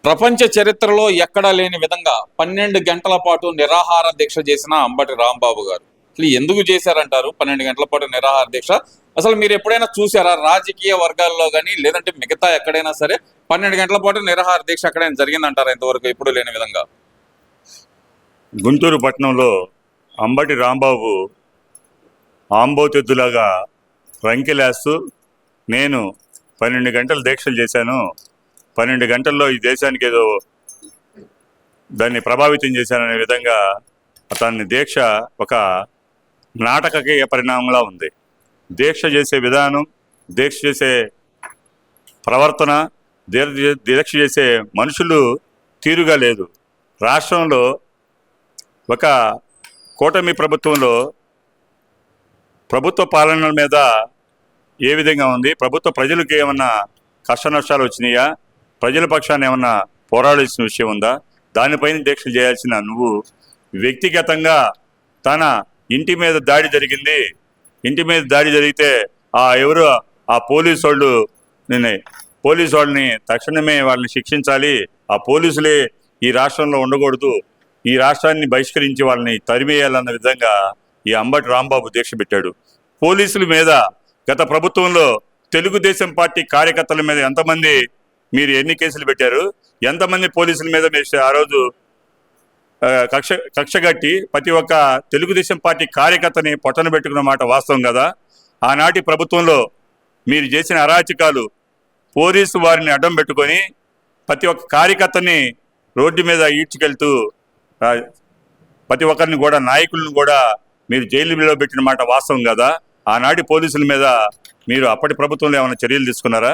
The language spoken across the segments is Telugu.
ప్రపంచ చరిత్రలో ఎక్కడా లేని విధంగా 12 గంటల పాటు నిరాహార దీక్ష చేసిన అంబటి రాంబాబు గారు అసలు ఎందుకు చేశారంటారు 12 గంటల పాటు నిరాహార దీక్ష? అసలు మీరు ఎప్పుడైనా చూసారా రాజకీయ వర్గాల్లో కానీ లేదంటే మిగతా ఎక్కడైనా సరే 12 గంటల పాటు నిరాహార దీక్ష ఎక్కడైనా జరిగిందంటారా ఇంతవరకు ఎప్పుడు లేని విధంగా? గుంటూరు పట్టణంలో అంబటి రాంబాబు ఆంబోతెద్దులాగా రంకెలేస్తూ నేను 12 గంటలు దీక్షలు చేశాను, 12 గంటల్లో ఈ దేశానికి ఏదో దాన్ని ప్రభావితం చేశాననే విధంగా అతని దీక్ష ఒక నాటకీయ పరిణామంలా ఉంది. దీక్ష చేసే విధానం, దీక్ష చేసే ప్రవర్తన, దీక్ష చేసే మనుషులు తీరుగా లేదు. రాష్ట్రంలో ఒక కూటమి ప్రభుత్వంలో ప్రభుత్వ పాలన మీద ఏ విధంగా ఉంది, ప్రభుత్వ ప్రజలకు ఏమన్నా కష్ట నష్టాలు వచ్చినాయా, ప్రజల పక్షాన్ని ఏమన్నా పోరాడాల్సిన విషయం ఉందా? దానిపైన దీక్షలు చేయాల్సిన నువ్వు వ్యక్తిగతంగా తన ఇంటి మీద దాడి జరిగింది, ఇంటి మీద దాడి జరిగితే ఎవరు ఆ పోలీసు వాళ్ళని తక్షణమే వాళ్ళని శిక్షించాలి, ఆ పోలీసులే ఈ రాష్ట్రంలో ఉండకూడదు, ఈ రాష్ట్రాన్ని బహిష్కరించి వాళ్ళని తరిమేయాలన్న విధంగా ఈ అంబటి రాంబాబు దీక్ష పెట్టాడు. పోలీసుల మీద గత ప్రభుత్వంలో తెలుగుదేశం పార్టీ కార్యకర్తల మీద ఎంతమంది మీరు ఎన్ని కేసులు పెట్టారు? ఎంతమంది పోలీసుల మీద మీరు ఆ రోజు కక్షగట్టి ప్రతి ఒక్క తెలుగుదేశం పార్టీ కార్యకర్తని పొట్టన పెట్టుకున్న మాట వాస్తవం కదా. ఆనాటి ప్రభుత్వంలో మీరు చేసిన అరాచకాలు, పోలీసు వారిని అడ్డం పెట్టుకొని ప్రతి ఒక్క కార్యకర్తని రోడ్డు మీద ఈడ్చుకెళ్తూ ప్రతి ఒక్కరిని కూడా నాయకులను కూడా మీరు జైలులో పెట్టిన మాట వాస్తవం కదా. ఆనాటి పోలీసుల మీద మీరు అప్పటి ప్రభుత్వంలో ఏమైనా చర్యలు తీసుకున్నారా?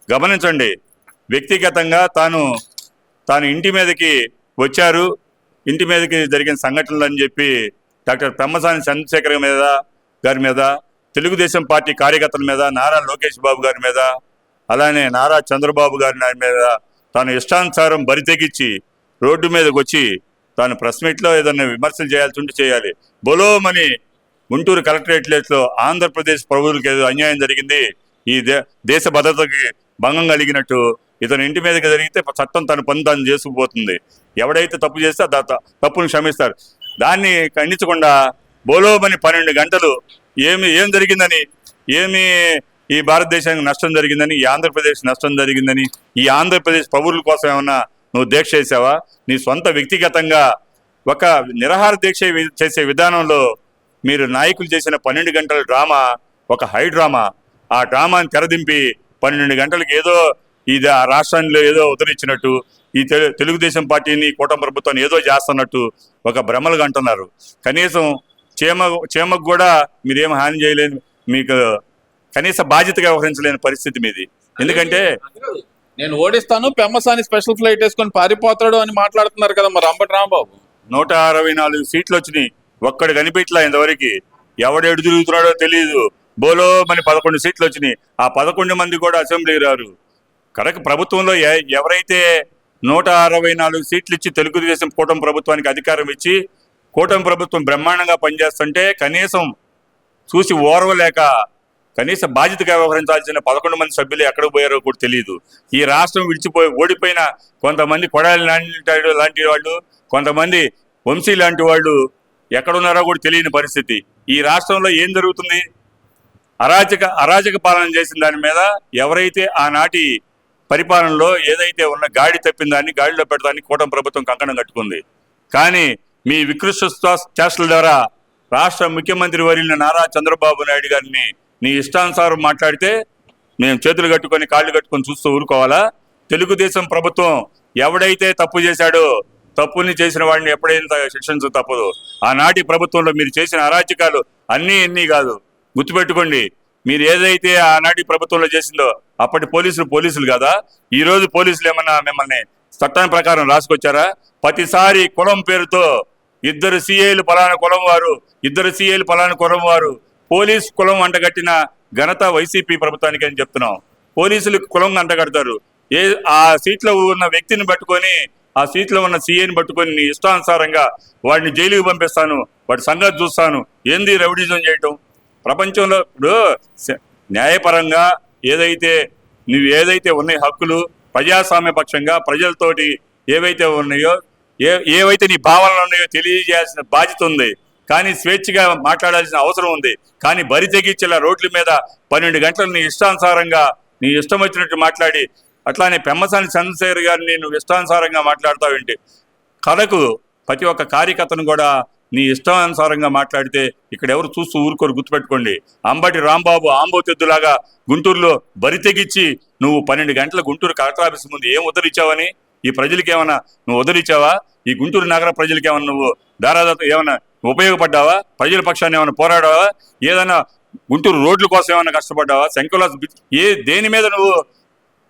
గమనించండి. వ్యక్తిగతంగా తాను ఇంటి మీదకి వచ్చారు, ఇంటి మీదకి జరిగిన సంఘటనలు అని చెప్పి డాక్టర్ పెమ్మసాని చంద్రశేఖర్ గారి మీద, తెలుగుదేశం పార్టీ కార్యకర్తల మీద, నారా లోకేష్ బాబు గారి మీద, అలానే నారా చంద్రబాబు గారి మీద తాను ఇష్టానుసారం బరితెగించి రోడ్డు మీదకి వచ్చి తాను ప్రెస్ మీట్లో ఏదైనా విమర్శలు చేయాల్సి ఉంటే చేయాలి. బొలోమని గుంటూరు కలెక్టరేట్లో ఆంధ్రప్రదేశ్ ప్రభువులకు ఏదో అన్యాయం జరిగింది, ఈ దేశ భద్రతకి భంగం కలిగినట్టు ఇతను ఇంటి మీదకి జరిగితే చట్టం తన పని తాను చేసుకుపోతుంది. ఎవడైతే తప్పు చేస్తే తప్పును క్షమిస్తారు. దాన్ని ఖండించకుండా బోలోమని 12 గంటలు ఏం జరిగిందని, ఈ భారతదేశానికి నష్టం జరిగిందని, ఈ ఆంధ్రప్రదేశ్ నష్టం జరిగిందని, ఈ ఆంధ్రప్రదేశ్ పౌరుల కోసం ఏమన్నా నువ్వు దీక్ష చేసావా? నీ సొంత వ్యక్తిగతంగా ఒక నిరాహార దీక్ష చేసే విధానంలో మీరు నాయకులు చేసిన 12 గంటల డ్రామా ఒక హై డ్రామా. ఆ డ్రామాని తెరదింపి 12 గంటలకు ఏదో ఇది ఆ రాష్ట్రాల్లో ఏదో ఉదరించినట్టు, ఈ తెలుగుదేశం పార్టీని, కూటమి ప్రభుత్వాన్ని ఏదో చేస్తున్నట్టు ఒక భ్రమలుగా అంటున్నారు. కనీసం చీమకు కూడా మీరేం హాని చేయలేని, మీకు కనీస బాధ్యతగా వ్యవహరించలేని పరిస్థితి మీది. ఎందుకంటే నేను ఓడిస్తాను, పెమ్మసాని స్పెషల్ ఫ్లైట్ వేసుకొని పారిపోతాడు అని మాట్లాడుతున్నారు కదా మరి అంబటి రాంబాబు. 164 సీట్లు వచ్చినాయి, ఒక్కడు కనిపించలా ఇంతవరకు. ఎవడు తిరుగుతున్నాడో తెలియదు. బోలో మన 11 సీట్లు వచ్చినాయి. ఆ 11 మంది కూడా అసెంబ్లీకి రారు. కరెక్ట్. ప్రభుత్వంలో ఎవరైతే 164 సీట్లు ఇచ్చి తెలుగుదేశం కూటమి ప్రభుత్వానికి అధికారం ఇచ్చి కూటమి ప్రభుత్వం బ్రహ్మాండంగా పనిచేస్తుంటే కనీసం చూసి ఓర్వలేక కనీస బాధ్యతగా వ్యవహరించాల్సిన 11 మంది సభ్యులు ఎక్కడికి పోయారో కూడా తెలియదు. ఈ రాష్ట్రం ఓడిపోయిన కొంతమంది కొడాలి లాంటి వాళ్ళు, కొంతమంది వంశీ లాంటి వాళ్ళు ఎక్కడున్నారో కూడా తెలియని పరిస్థితి. ఈ రాష్ట్రంలో ఏం జరుగుతుంది? అరాచక పాలన చేసిన దాని మీద ఎవరైతే ఆనాటి పరిపాలనలో ఏదైతే ఉన్న గాడి తప్పిన దాన్ని గాడిలో పెట్టడానికి కూటమి ప్రభుత్వం కంకణం కట్టుకుంది. కానీ మీ వికృష్ట చేష్టల ద్వారా రాష్ట్ర ముఖ్యమంత్రి వర్యులైన నారా చంద్రబాబు నాయుడు గారిని నీ ఇష్టానుసారం మాట్లాడితే మేము చేతులు కట్టుకొని కాళ్ళు కట్టుకొని చూస్తూ ఊరుకోవాలా? తెలుగుదేశం ప్రభుత్వం ఎవడైతే తప్పు చేశాడో, తప్పుని చేసిన వాడిని ఎప్పుడైనా శిక్షించ తప్పదు. ఆనాటి ప్రభుత్వంలో మీరు చేసిన అరాచకాలు అన్నీ కాదు, గుర్తుపెట్టుకోండి. మీరు ఏదైతే ఆనాటి ప్రభుత్వంలో చేసిందో అప్పటి పోలీసులు కదా. ఈరోజు పోలీసులు ఏమన్నా మిమ్మల్ని చట్టం ప్రకారం రాసుకొచ్చారా? ప్రతిసారి కులం పేరుతో ఇద్దరు సీఏలు పలానా కులం వారు పోలీసు కులం అంటగట్టిన ఘనత వైసీపీ ప్రభుత్వానికి అని చెప్తున్నాం. పోలీసులకు కులం అంటగడతారు. ఆ సీట్లో ఉన్న వ్యక్తిని పట్టుకొని, ఆ సీట్లో ఉన్న సీఏని పట్టుకొని నీ ఇష్టానుసారంగా వాడిని జైలుకి పంపిస్తాను, వాడి సంగతి చూస్తాను. ఏంది రౌడీజం చేయటం? ప్రపంచంలో ఇప్పుడు న్యాయపరంగా ఏదైతే ఉన్నాయి హక్కులు, ప్రజాస్వామ్యపక్షంగా ప్రజలతోటి ఏవైతే ఉన్నాయో ఏవైతే నీ భావనలు ఉన్నాయో తెలియజేయాల్సిన బాధ్యత ఉంది. కానీ స్వేచ్ఛగా మాట్లాడాల్సిన అవసరం ఉంది. కానీ బరి తెగించేలా రోడ్ల మీద 12 గంటలు నీ ఇష్టానుసారంగా నీ ఇష్టం వచ్చినట్టు మాట్లాడి, అట్లానే పెమ్మసాని చంద్రశేఖర్ గారిని నువ్వు ఇష్టానుసారంగా మాట్లాడతావేంటి? కథకు ప్రతి ఒక్క కార్యకర్తను కూడా నీ ఇష్టానుసారంగా మాట్లాడితే ఇక్కడ ఎవరు చూస్తూ ఊరుకోరు. గుర్తుపెట్టుకోండి, అంబటి రాంబాబు ఆంబోతెద్దులాగా గుంటూరులో బరి తెగించి నువ్వు 12 గంటల గుంటూరు కలెక్టర్ ఆఫీస్ ముందు ఏం ఉద్ధరించావని ఈ ప్రజలకి ఏమన్నా నువ్వు ఉద్ధరించావా? ఈ గుంటూరు నగర ప్రజలకి ఏమన్నా నువ్వు దారాదత్తం ఏమన్నా ఉపయోగపడ్డావా? ప్రజల పక్షాన్ని ఏమైనా పోరాడావా? ఏదైనా గుంటూరు రోడ్ల కోసం ఏమైనా కష్టపడ్డావా? శంకులాస్ దేని మీద నువ్వు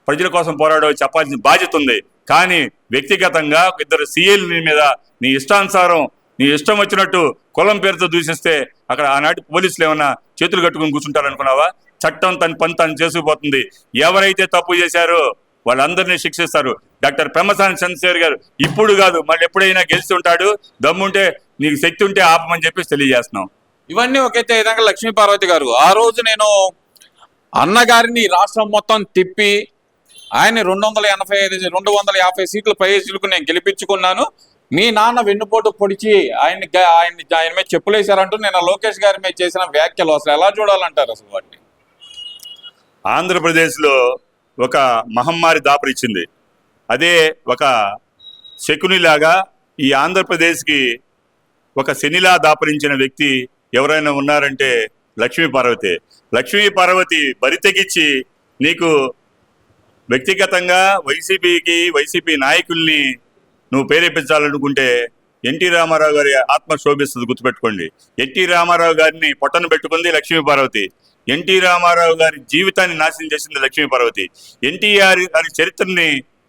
ప్రజల కోసం పోరాడావో చెప్పాల్సిన బాధ్యత ఉంది. కానీ వ్యక్తిగతంగా ఇద్దరు సీఎల్ మీద నీ ఇష్టానుసారం నీ ఇష్టం వచ్చినట్టు కులం పేరుతో దూషిస్తే అక్కడ ఆనాటి పోలీసులు ఏమన్నా చేతులు కట్టుకుని కూర్చుంటారనుకున్నావా? చట్టం తన పని తను చేసుకుపోతుంది. ఎవరైతే తప్పు చేశారో వాళ్ళందరినీ శిక్షిస్తారు. డాక్టర్ పెమ్మసాని చంద్రశేఖర్ గారు ఇప్పుడు కాదు, మళ్ళీ ఎప్పుడైనా గెలిచి ఉంటాడు. దమ్ముంటే నీకు శక్తి ఉంటే ఆపమని చెప్పేసి తెలియజేస్తున్నాం. ఇవన్నీ ఒకైతే విధంగా లక్ష్మీ పార్వతి గారు, ఆ రోజు నేను అన్నగారిని రాష్ట్రం మొత్తం తిప్పి ఆయన్ని 250 సీట్ల పైసలకు నేను గెలిపించుకున్నాను. మీ నాన్న వెన్నుపోటు పొడిచి ఆయన మీద చెప్పులేశారంటూ నేను లోకేష్ గారి మీద చేసిన వ్యాఖ్యలు అసలు ఎలా చూడాలంటారు? అసలు వాటిని ఆంధ్రప్రదేశ్లో ఒక మహమ్మారి దాపరిచ్చింది. అదే ఒక శకునిలాగా ఈ ఆంధ్రప్రదేశ్కి ఒక శనిలా దాపరించిన వ్యక్తి ఎవరైనా ఉన్నారంటే లక్ష్మీ పార్వతి. లక్ష్మీ పార్వతి బరి తెగించి నీకు వ్యక్తిగతంగా వైసీపీ నాయకుల్ని నువ్వు ప్రేరేపించాలనుకుంటే ఎన్టీ రామారావు గారి ఆత్మ శోభిస్తుంది. గుర్తుపెట్టుకోండి, ఎన్టీ రామారావు గారిని పొట్టను పెట్టుకుంది లక్ష్మీ పార్వతి. ఎన్టీ రామారావు గారి జీవితాన్ని నాశనం చేసింది లక్ష్మీ పార్వతి. ఎన్టీఆర్ గారి చరిత్రని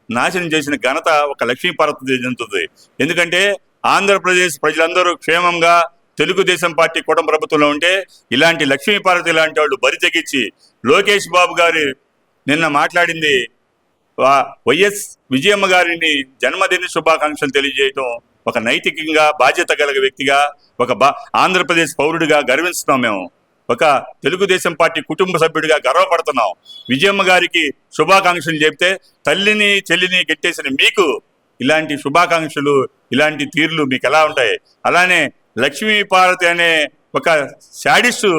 నాశనం చేసిన ఘనత ఒక లక్ష్మీ పార్వతి చెందుతుంది. ఎందుకంటే ఆంధ్రప్రదేశ్ ప్రజలందరూ క్షేమంగా తెలుగుదేశం పార్టీ కూటమి ప్రభుత్వంలో ఉంటే ఇలాంటి లక్ష్మీ పార్వతి లాంటి వాళ్ళు బరి తెగించి లోకేష్ బాబు గారు నిన్న మాట్లాడింది వైఎస్ విజయమ్మ గారిని జన్మదిన శుభాకాంక్షలు తెలియజేయటం ఒక నైతికంగా బాధ్యత కలిగిన వ్యక్తిగా ఒక ఆంధ్రప్రదేశ్ పౌరుడిగా గర్విస్తున్నాం. మేము ఒక తెలుగుదేశం పార్టీ కుటుంబ సభ్యుడిగా గర్వపడుతున్నాం. విజయమ్మ గారికి శుభాకాంక్షలు చెప్తే తల్లిని చెల్లిని గెట్టేసిన మీకు ఇలాంటి శుభాకాంక్షలు ఇలాంటి తీర్లు మీకు ఎలా ఉంటాయి? అలానే లక్ష్మీ పార్వతి అనే ఒక శాడిస్టు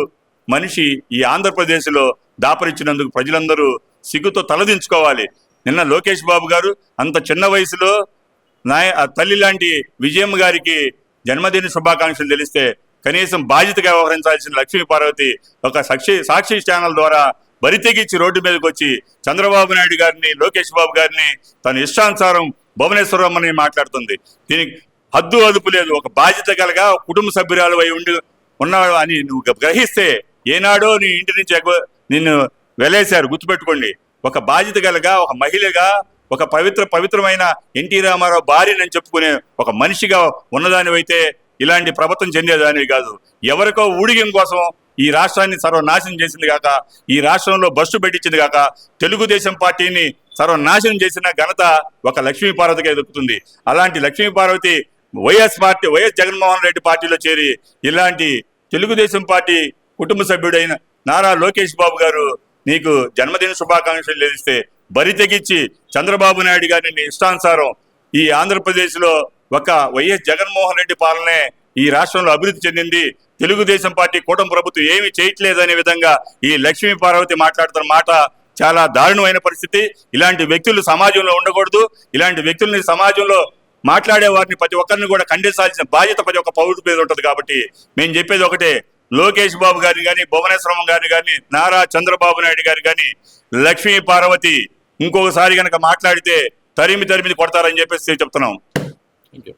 మనిషి ఈ ఆంధ్రప్రదేశ్లో దాపరించినందుకు ప్రజలందరూ సిగ్గుతో తలదించుకోవాలి. నిన్న లోకేష్ బాబు గారు అంత చిన్న వయసులో తల్లి లాంటి విజయమ్మ గారికి జన్మదిన శుభాకాంక్షలు తెలిస్తే కనీసం బాధ్యతగా వ్యవహరించాల్సిన లక్ష్మీ పార్వతి ఒక సాక్షి ఛానల్ ద్వారా బరి తెగించి రోడ్డు మీదకి వచ్చి చంద్రబాబు నాయుడు గారిని లోకేష్ బాబు గారిని తన ఇష్టానుసారం భువనేశ్వరమ్మని మాట్లాడుతుంది. దీనికి హద్దు అదుపు లేదు. ఒక బాధ్యత కలగా కుటుంబ సభ్యురాలు అయి ఉన్నాడు అని నువ్వు గ్రహిస్తే ఏనాడో నీ ఇంటి నుంచి నిన్ను వెలేశారు. గుర్తుపెట్టుకోండి, ఒక బాధ్యత కలగా ఒక మహిళగా ఒక పవిత్రమైన ఎన్టీ రామారావు భార్యని చెప్పుకునే ఒక మనిషిగా ఉన్నదానివైతే ఇలాంటి ప్రభుత్వం చెందేదానివి కాదు. ఎవరికో ఊడిగం కోసం ఈ రాష్ట్రాన్ని సర్వనాశనం చేసింది కాక, ఈ రాష్ట్రంలో బస్సు పెట్టించింది కాక, తెలుగుదేశం పార్టీని సర్వనాశనం చేసిన ఘనత ఒక లక్ష్మీ పార్వతికే దొరుకుతుంది. అలాంటి లక్ష్మీ పార్వతి వైఎస్ జగన్మోహన్ రెడ్డి పార్టీలో చేరి ఇలాంటి తెలుగుదేశం పార్టీ కుటుంబ సభ్యుడైన నారా లోకేష్ బాబు గారు నీకు జన్మదిన శుభాకాంక్షలు తెలిస్తే బరి తెగించి చంద్రబాబు నాయుడు గారిని ఇష్టానుసారం ఈ ఆంధ్రప్రదేశ్లో ఒక వైఎస్ జగన్మోహన్ రెడ్డి పాలనే ఈ రాష్ట్రంలో అభివృద్ధి చెందింది, తెలుగుదేశం పార్టీ కూటమి ప్రభుత్వం ఏమీ చేయట్లేదనే విధంగా ఈ లక్ష్మీ పార్వతి మాట్లాడుతున్న మాట చాలా దారుణమైన పరిస్థితి. ఇలాంటి వ్యక్తులు సమాజంలో ఉండకూడదు. ఇలాంటి వ్యక్తుల్ని సమాజంలో మాట్లాడే వారిని ప్రతి ఒక్కరిని కూడా ఖండించాల్సిన బాధ్యత ప్రతి ఒక్క పౌరుడి మీద ఉంటుంది. కాబట్టి మేము చెప్పేది ఒకటే, లోకేష్ బాబు గారిని కానీ భువనేశ్వరమ్మ గారిని కానీ నారా చంద్రబాబు నాయుడు గారు కానీ లక్ష్మీ పార్వతి ఇంకొకసారి కనుక మాట్లాడితే తరిమి కొడతారని చెప్పేసి చెప్తున్నాం. Thank you.